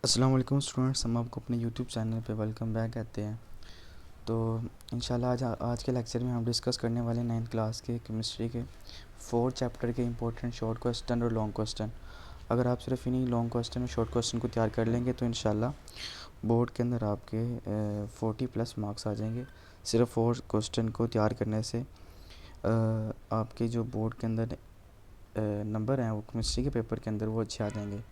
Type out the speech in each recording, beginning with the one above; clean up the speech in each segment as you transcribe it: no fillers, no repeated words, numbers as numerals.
अस्सलाम वालेकुम स्टूडेंट्स, हम आपको अपने यूट्यूब चैनल पे वेलकम बैक कहते हैं। तो इंशाल्लाह आज के लेक्चर में हम डिस्कस करने वाले 9th क्लास के केमिस्ट्री के 4 चैप्टर के इंपॉर्टेंट शॉर्ट क्वेश्चन और लॉन्ग क्वेश्चन। अगर आप सिर्फ इन्हीं लॉन्ग क्वेश्चन और शॉर्ट क्वेश्चन को तैयार कर लेंगे तो इंशाल्लाह बोर्ड के अंदर आपके 40+ मार्क्स आ जाएंगे। सिर्फ 4 क्वेश्चन को तैयार करने से आपके जो बोर्ड के अंदर नंबर हैं वो केमिस्ट्री के पेपर के अंदर वो अच्छे आ जाएंगे।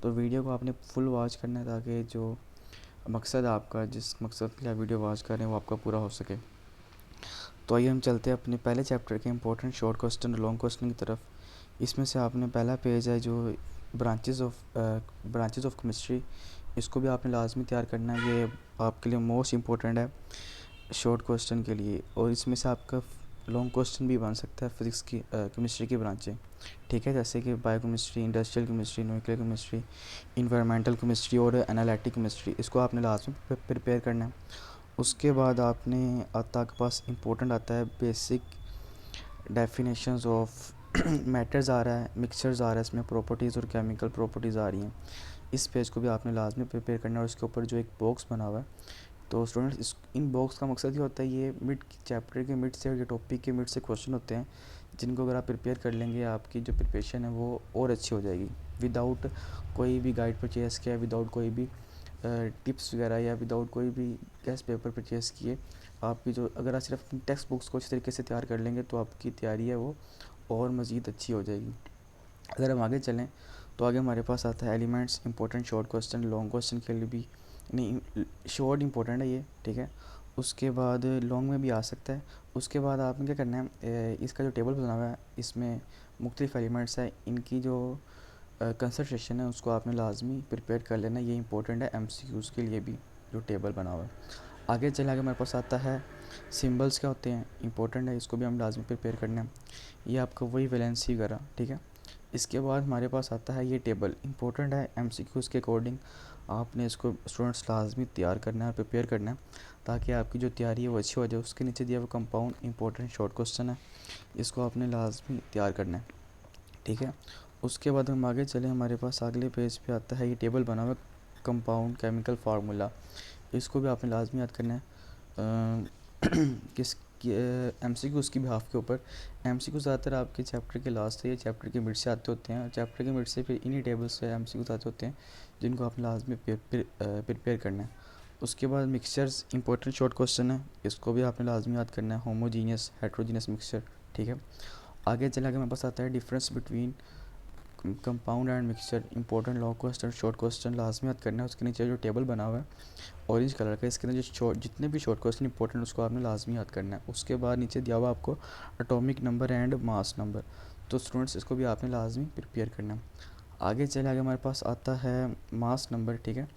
तो वीडियो को आपने फुल वॉच करना है ताकि जो मकसद आपका, जिस मकसद के लिए आप वीडियो वॉच कर रहे हैं, वो आपका पूरा हो सके। तो आइए हम चलते हैं अपने पहले चैप्टर के इंपॉर्टेंट शॉर्ट क्वेश्चन और लॉन्ग क्वेश्चन की तरफ। इसमें से आपने पहला पेज है जो ब्रांचेस ऑफ केमिस्ट्री, इसको भी आपने लाजमी तैयार करना है। ये आपके लिए मोस्ट इम्पोर्टेंट है शॉर्ट क्वेश्चन के लिए, और इसमें से आपका लॉन्ग क्वेश्चन भी बन सकता है फिज़िक्स की केमिस्ट्री की ब्रांचें। ठीक है, जैसे कि biochemistry, industrial chemistry, nuclear chemistry, environmental chemistry और एनालिटिक केमिस्ट्री, इसको आपने लास्ट में प्रिपेयर करना है। उसके बाद आपने आपके पास इंपॉर्टेंट आता है बेसिक डेफिनेशंस ऑफ मैटर्स आ रहा है, मिक्सचर्स आ रहा है, इसमें प्रॉपर्टीज़ और केमिकल प्रॉपर्टीज़ आ रही हैं। इस पेज को भी आपने लाजमी प्रिपेयर करना है। और उसके ऊपर जो एक बॉक्स बना हुआ है, तो स्टूडेंट्स इन बॉक्स का मकसद ये होता है, ये मिड चैप्टर के मिड से, ये टॉपिक के मिड से क्वेश्चन होते हैं जिनको अगर आप प्रिपेयर कर लेंगे, आपकी जो प्रिपरेशन है वो और अच्छी हो जाएगी। विदाउट कोई भी गाइड परचेस किया, विदाउट कोई भी टिप्स वगैरह, या विदाउट कोई भी गेस्ट पेपर परचेस किए, आपकी जो अगर आप सिर्फ टेक्स्ट बुक्स को अच्छी तरीके से तैयार कर लेंगे तो आपकी तैयारी है वो और मज़ीद अच्छी हो जाएगी। अगर हम आगे चलें तो आगे हमारे पास आता है elements, important short question. Long question के लिए भी नहीं, शॉर्ट इंपॉर्टेंट है ये, ठीक है। उसके बाद लॉन्ग में भी आ सकता है। उसके बाद आपने क्या करना है, इसका जो टेबल बना हुआ है इसमें मुख्तलिफ एलिमेंट्स है, इनकी जो कंसंट्रेशन है उसको आपने लाजमी प्रिपेयर कर लेना। ये इंपॉर्टेंट है एमसीक्यूज़ के लिए भी, जो टेबल बना हुआ है। आगे चले, आगे हमारे पास आता है सिंबल्स क्या होते हैं, इंपॉर्टेंट है, इसको भी हम लाजमी प्रिपेयर करना है। ये आपका वही वैलेंसी वगैरह, ठीक है। इसके बाद हमारे पास आता है ये टेबल, इंपॉर्टेंट है एमसीक्यूज़ के अकॉर्डिंग। आपने इसको स्टूडेंट्स लाजमी तैयार करना है, प्रिपेयर करना है, ताकि आपकी जो तैयारी है वो अच्छी हो जाए। उसके नीचे दिया हुआ कंपाउंड इंपॉर्टेंट शॉर्ट क्वेश्चन है, इसको आपने लाजमी तैयार करना है, ठीक है। उसके बाद हम आगे चले, हमारे पास अगले पेज पे आता है ये टेबल बना हुआ कंपाउंड केमिकल फार्मूला, इसको भी आपने लाजमी याद करना है। किस एमसीक्यू उसकी बिहाफ के ऊपर। एमसीक्यू ज़्यादातर आपके चैप्टर के लास्ट से या चैप्टर के मिड से आते होते हैं, चैप्टर के मिड से फिर इन्हीं टेबल से एमसीक्यू आते होते हैं जिनको आप लाजमी प्रिपेयर करना है। उसके बाद मिक्सचर्स इंपॉर्टेंट शॉर्ट क्वेश्चन है, इसको भी आपने लाजमी याद करना है। होमोजीनियस, हेट्रोजीनियस मिक्सचर, ठीक है। आगे चला के मेरे पास आता है difference between compound and mixture, important long question, short question लाजमी याद करना है। उसके नीचे जो टेबल बना हुआ है ऑरेंज कलर का, इसके अंदर जो जितने भी शॉर्ट क्वेश्चन इंपॉर्टेंट उसको आपने लाजमी याद करना है। उसके बाद नीचे दिया हुआ आपको atomic number and mass number, तो स्टूडेंट्स इसको भी आपने लाजमी प्रिपेयर करना है। आगे चले, आगे हमारे पास आता है मास नंबर, ठीक है,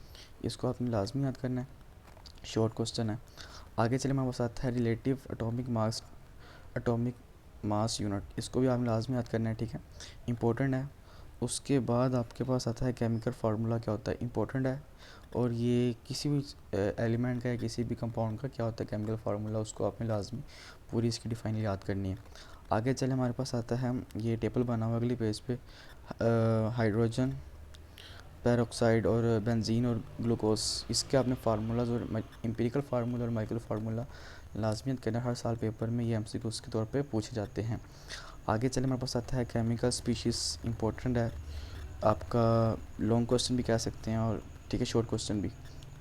इसको आपने लाजमी याद करना है, शॉर्ट क्वेश्चन है। आगे चले हमारे पास आता है रिलेटिव एटॉमिक मास यूनिट, इसको भी आपने लाजमी याद करना है, ठीक है, इंपॉर्टेंट है। उसके बाद आपके पास आता है केमिकल फार्मूला क्या होता है, इंपॉर्टेंट है। और ये किसी भी एलिमेंट का या किसी भी कंपाउंड का क्या होता है केमिकल फार्मूला, उसको आपने लाजमी पूरी इसकी डिफाइन याद करनी है। आगे चले, हमारे पास आता है ये टेबल बना हुआ अगली पेज पे, हाइड्रोजन पेरोक्साइड और बेंजीन और ग्लूकोज, इसके आपने फार्मूलाज और एम्पिरिकल फार्मूला और माइक्रो फार्मूला लाजमी करना। हर साल पेपर में ये एमसीक्यूज़ के तौर पे पूछे जाते हैं। आगे चले, हमारे पास आता है केमिकल स्पीशीज़, इंपॉर्टेंट है, आपका लॉन्ग क्वेश्चन भी कह सकते हैं, और ठीक है शॉर्ट क्वेश्चन भी।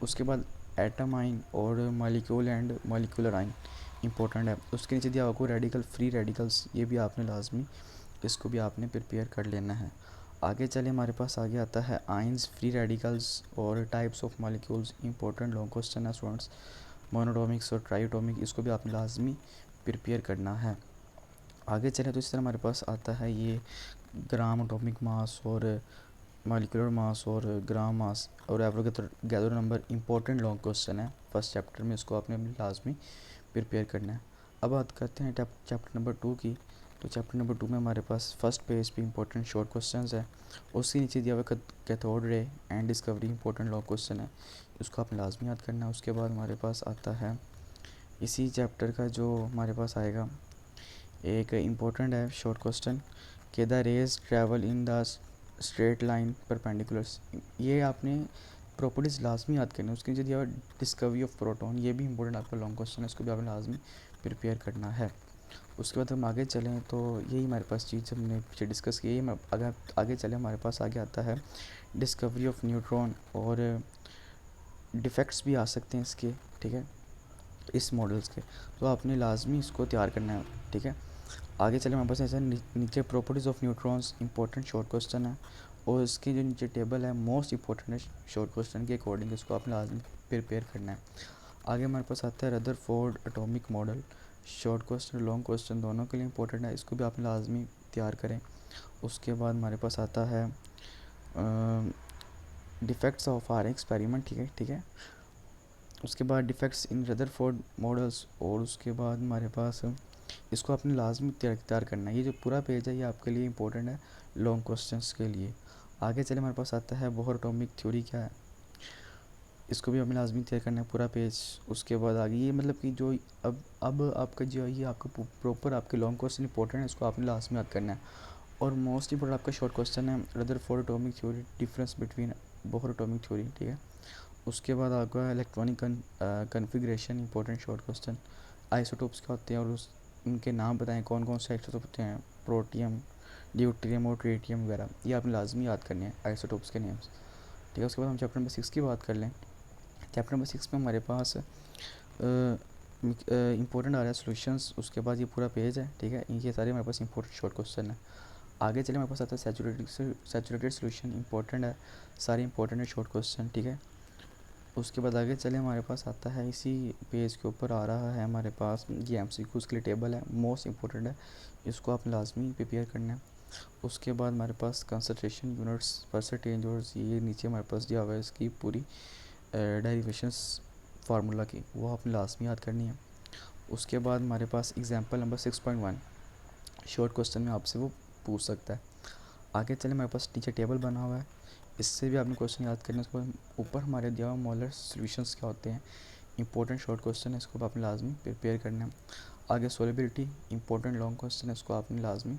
उसके बाद एटम आइन और मॉलिक्यूल एंड मॉलिक्यूलर आइन, इंपॉर्टेंट है। उसके नीचे दिया आपको रेडिकल, फ्री रेडिकल्स, ये भी आपने लाजमी, इसको भी आपने प्रिपेयर कर लेना है। आगे चले, हमारे पास आगे आता है आइंस, फ्री रेडिकल्स और types of molecules, important long question है स्टूडेंट्स। मोनोटॉमिक्स और ट्राइटोमिक, इसको भी आपने लाजमी प्रिपेयर करना है। आगे चले तो इस तरह हमारे पास आता है ये ग्राम एटॉमिक मास और मॉलिक्यूलर मास और ग्राम मास और Avogadro number, important long question है फर्स्ट चैप्टर में, इसको आपने लाजमी प्रिपेयर करना है। अब बात करते हैं चैप्टर नंबर 2 की। तो चैप्टर नंबर 2 में हमारे पास फर्स्ट पेज पे इंपॉर्टेंट शॉर्ट क्वेश्चंस है, उसके नीचे दिया हुआ cathode ray and discovery, important long question है, इसको आपने लाजमी याद करना है। उसके बाद हमारे पास आता है इसी चैप्टर का जो हमारे पास आएगा एक इम्पोर्टेंट है शॉर्ट क्वेश्चन, के the raise travel in the straight line perpendiculars, ये आपने प्रॉपर्टीज़ लाजमी याद करनी है। उसके नीचे दिया हुआ डिस्कवरी ऑफ प्रोटॉन, ये भी इंपॉर्टेंट आपका लॉन्ग क्वेश्चन है, इसको भी आपने लाजमी प्रिपेयर करना है। उसके बाद हम आगे चलें तो यही हमारे पास चीज़ हमने पीछे डिस्कस की है। अगर आगे चले हमारे पास आगे आता है डिस्कवरी ऑफ न्यूट्रॉन, और डिफेक्ट्स भी आ सकते हैं इसके, ठीक है, इस मॉडल्स के, तो आपने लाजमी इसको तैयार करना है, ठीक है। आगे चले हमारे पास ऐसा नीचे properties of neutrons important short question है, और इसके जो नीचे टेबल है मोस्ट इंपॉर्टेंट है शॉर्ट क्वेश्चन के अकॉर्डिंग, इसको आपने लाजमी प्रिपेयर करना है। आगे हमारे पास आता है Rutherford atomic model, short question long question दोनों के लिए इंपॉर्टेंट है, इसको भी आपने लाजमी तैयार करें। उसके बाद हमारे पास आता है डिफेक्ट्स ऑफ आर एक्सपेरिमेंट, ठीक है। उसके बाद डिफेक्ट्स इन रदरफोर्ड मॉडल्स, और उसके बाद हमारे पास इसको आपने लाजमी तैयार करना है। ये जो पूरा पेज है ये आपके लिए इंपॉर्टेंट है लॉन्ग क्वेश्चंस के लिए। आगे चले हमारे पास आता है बोहर एटॉमिक थ्योरी क्या है, इसको भी हमें लाजमी तैयार करना है पूरा पेज। उसके बाद आगे ये मतलब कि जो अब आपका जो ये आपका प्रॉपर आपके लॉन्ग क्वेश्चन इंपॉर्टेंट है, इसको आपने लाजमी याद करना है। और मोस्ट इंपॉर्टेंट आपका शॉर्ट क्वेश्चन है Rutherford atomic theory, difference between Bohr atomic theory, ठीक है। उसके बाद आपका electronic configuration important short question, isotopes क्या होते हैं और उनके नाम बताएं, कौन कौन से आइसोटोप होते हैं, प्रोटियम, ड्यूट्रियम और ट्रिटियम वगैरह, ये आपने लाजमी याद करने हैं आइसोटोप्स के नेम्स, ठीक है। उसके बाद हम चैप्टर नंबर 6 की बात कर लें। चैप्टर नंबर 6 में हमारे पास इंपॉर्टेंट आ रहा है सॉल्यूशंस, उसके बाद ये पूरा पेज है, ठीक है। ये सारे हमारे पास इंपॉर्टेंट शॉर्ट क्वेश्चन है। आगे चले हमारे पास आता है सैचुरेटेड सॉल्यूशन, इंपॉर्टेंट है, सारे इंपॉर्टेंट है शॉर्ट क्वेश्चन, ठीक है। उसके बाद आगे चले हमारे पास आता है इसी पेज के ऊपर आ रहा है हमारे पास ये एमसीक्यूज़ के लिए टेबल है, मोस्ट इंपॉर्टेंट है, इसको आप लाजमी प्रिपेयर करना है। उसके बाद हमारे पास कंसंट्रेशन यूनिट्स, परसेंटेज, और ये नीचे हमारे पास दिया हुआ है इसकी पूरी डेरिवेशंस फार्मूला की, वो आपने लाजमी याद करनी है। उसके बाद हमारे पास एग्जांपल नंबर 6.1 शॉर्ट क्वेश्चन में आपसे वो पूछ सकता है। आगे चले हमारे पास नीचे टेबल बना हुआ है, इससे भी आपने क्वेश्चन याद करना है। उसको ऊपर हमारे दिया हुआ मोलर सॉल्यूशंस क्या होते हैं, इंपॉर्टेंट शॉर्ट क्वेश्चन है, इसको आपने लाजमी प्रिपेयर करना है। आगे सोलेबिलिटी इंपॉर्टेंट लॉन्ग क्वेश्चन है, इसको आपने लाजमी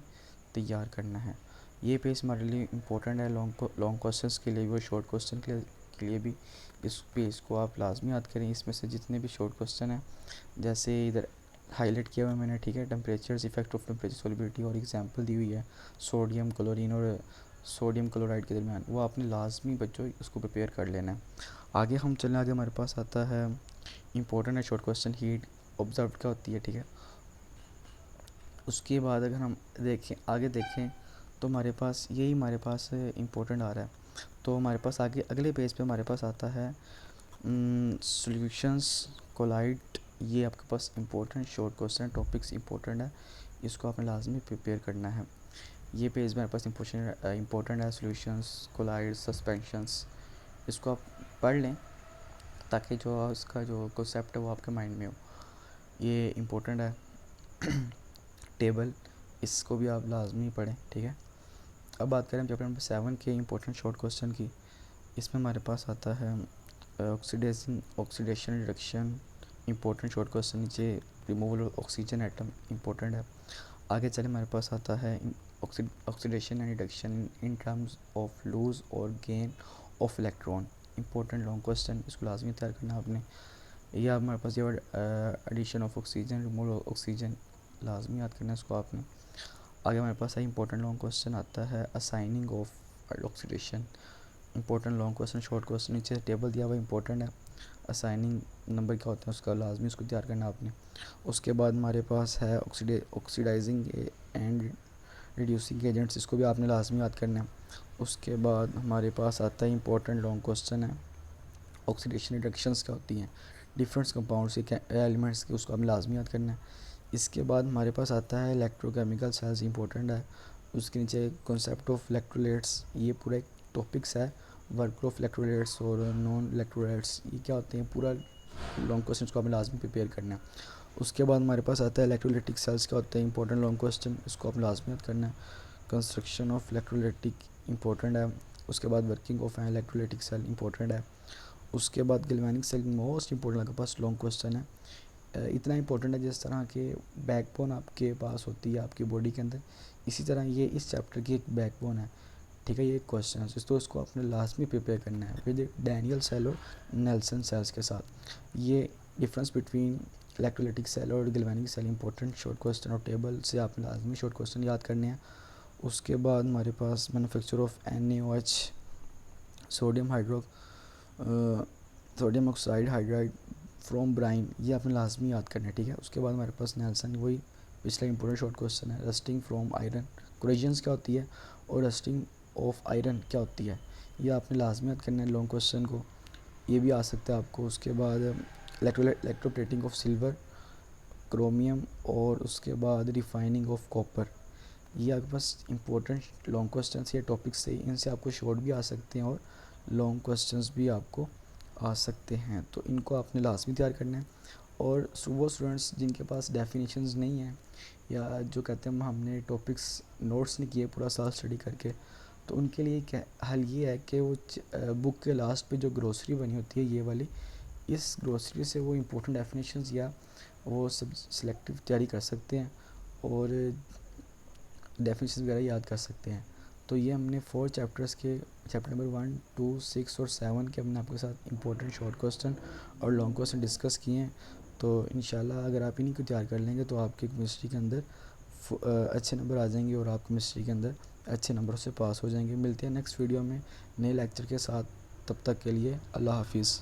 तैयार करना है। ये पेज हमारे लिए इंपॉर्टेंट है लॉन्ग क्वेश्चंस के लिए भी और शॉर्ट क्वेश्चन के लिए भी। इस पेज को आप लाजमी याद करें, इसमें से जितने भी शॉर्ट क्वेश्चन हैं जैसे इधर हाईलाइट किया हुआ है मैंने, ठीक है, temperatures, effect of temperature, solubility, और एग्जांपल दी हुई है सोडियम क्लोरीन और सोडियम क्लोराइड के दरमियान, वो आपने लाजमी बच्चों उसको प्रिपेयर कर लेना है। आगे हम चलने, आगे हमारे पास आता है इंपॉर्टेंट है शॉर्ट क्वेश्चन हीट ऑब्जर्व क्या होती है, ठीक है। उसके बाद अगर हम आगे देखें तो हमारे पास यही हमारे पास इंपॉर्टेंट आ रहा है। तो हमारे पास आगे अगले पेज पे हमारे पास आता है सॉल्यूशंस कोलाइड, ये आपके पास important short question topics important है, इसको आपने लाजमी प्रिपेयर करना है। ये पेज मेरे पास इंपॉर्टेंट है सॉल्यूशंस कोलाइड सस्पेंशंस, इसको आप पढ़ लें ताकि जो इसका जो कॉन्सेप्ट है वो आपके माइंड में हो। ये इंपॉर्टेंट है टेबल, इसको भी आप लाजमी पढ़ें, ठीक है। अब बात करें चैप्टर नंबर 7 के इंपॉर्टेंट शॉर्ट क्वेश्चन की। इसमें हमारे पास आता है oxidation reduction, important short question, नीचे removal of oxygen atom important है। आगे चले हमारे पास आता है oxidation and reduction in terms of loose और gain of electron, important long question, इसको लाजमी तैयार करना आपने। ये हमारे पास ये addition of oxygen, removal of oxygen, लाजमी याद करना है इसको आपने। आगे हमारे पास है इंपॉर्टेंट लॉन्ग क्वेश्चन आता है assigning of oxidation, important long question short question, नीचे टेबल दिया हुआ इंपॉर्टेंट है, असाइनिंग नंबर क्या होता है उसका लाजमी उसको तैयार करना आपने। उसके बाद हमारे पास है ऑक्सीडाइजिंग एंड रिड्यूसिंग एजेंट्स, इसको भी आपने लाजमी याद करना है। उसके बाद हमारे पास आता है इंपॉर्टेंट लॉन्ग क्वेश्चन है ऑक्सीडेशन रिडक्शंस क्या होती हैं, डिफरेंट कंपाउंड्स के एलिमेंट्स के, उसको आपने लाजमी याद करना है। इसके बाद हमारे पास आता है इलेक्ट्रोकेमिकल सेल्स, इंपॉर्टेंट है। उसके नीचे कॉन्सेप्ट ऑफ इलेक्ट्रोलाइट्स, ये पूरा एक टॉपिक्स है, वर्क ऑफ इलेक्ट्रोलाइट्स और नॉन इलेक्ट्रोलाइट्स ये क्या होते हैं, पूरा लॉन्ग क्वेश्चन को हमें लाजमी प्रिपेयर करना है। उसके बाद हमारे पास आता है इलेक्ट्रोलाइटिक सेल्स क्या होते हैं, इंपॉर्टेंट लॉन्ग क्वेश्चन, इसको आप लाजमी याद करना है। कंस्ट्रक्शन ऑफ इलेक्ट्रोलाइटिक इंपॉर्टेंट है। उसके बाद working of an electrolytic cell important है। उसके बाद गैल्वेनिक सेल मोस्ट इंपॉर्टेंट आपके पास लॉन्ग क्वेश्चन है, इतना इंपॉर्टेंट है जिस तरह के बैकबोन आपके पास होती है आपकी बॉडी के अंदर, इसी तरह ये इस चैप्टर की एक बैकबोन है। ठीक है, ये क्वेश्चन है तो इसको आपने लास्ट में प्रिपेयर करना है विद डैनियल सेल और नेल्सन सेल्स के साथ। ये डिफरेंस बिटवीन इलेक्ट्रोलाइटिक सेल और galvanic cell important short question और टेबल से आपने लाजमी शॉर्ट क्वेश्चन याद करने हैं। उसके बाद हमारे पास manufacture of NaOH, sodium oxide hydride from brine, ये आपने लाजमी याद करना है। ठीक है, उसके बाद हमारे पास नेल्सन, वही पिछला इंपॉर्टेंट शॉर्ट क्वेश्चन है, रस्टिंग फ्रॉम आयरन, कोरेजन्स क्या होती है और रस्टिंग ऑफ आयरन क्या होती है, ये आपने लाजमी याद करना है लॉन्ग क्वेश्चन को, ये भी आ सकता है आपको। उसके बाद इलेक्ट्रोप्लेटिंग ऑफ सिल्वर, क्रोमियम और उसके बाद रिफाइनिंग ऑफ कॉपर, ये आपके पास इंपॉर्टेंट लॉन्ग क्वेश्चंस ये टॉपिक से, इनसे आपको शॉर्ट भी आ सकते हैं और लॉन्ग क्वेश्चंस भी आपको आ सकते हैं, तो इनको आपने लाजमी तैयार करना है। और वो स्टूडेंट्स जिनके पास डेफिनेशंस नहीं है या जो कहते हैं हमने टॉपिक्स नोट्स नहीं किए पूरा साल स्टडी करके, तो उनके लिए क्या हल ये है कि वो बुक के लास्ट पे जो ग्रोसरी बनी होती है ये वाली, इस ग्रोसरी से वो इम्पोर्टेंट डेफिनेशंस या वो सब सिलेक्टिव तैयारी कर सकते हैं और डेफिनेशन वगैरह याद कर सकते हैं। तो ये हमने 4 चैप्टर्स के चैप्टर नंबर 1, 2, 6 और 7 के हमने आपके साथ इंपॉर्टेंट शॉर्ट क्वेश्चन और लॉन्ग क्वेश्चन डिस्कस किए हैं। तो इंशाल्लाह अगर आप इन्हीं को तैयार कर लेंगे तो आपके केमिस्ट्री के अंदर अच्छे नंबर आ जाएंगे और आप केमिस्ट्री के अंदर अच्छे नंबरों से पास हो जाएंगे। मिलते हैं नेक्स्ट वीडियो में नए लेक्चर के साथ, तब तक के लिए अल्लाह हाफिज़।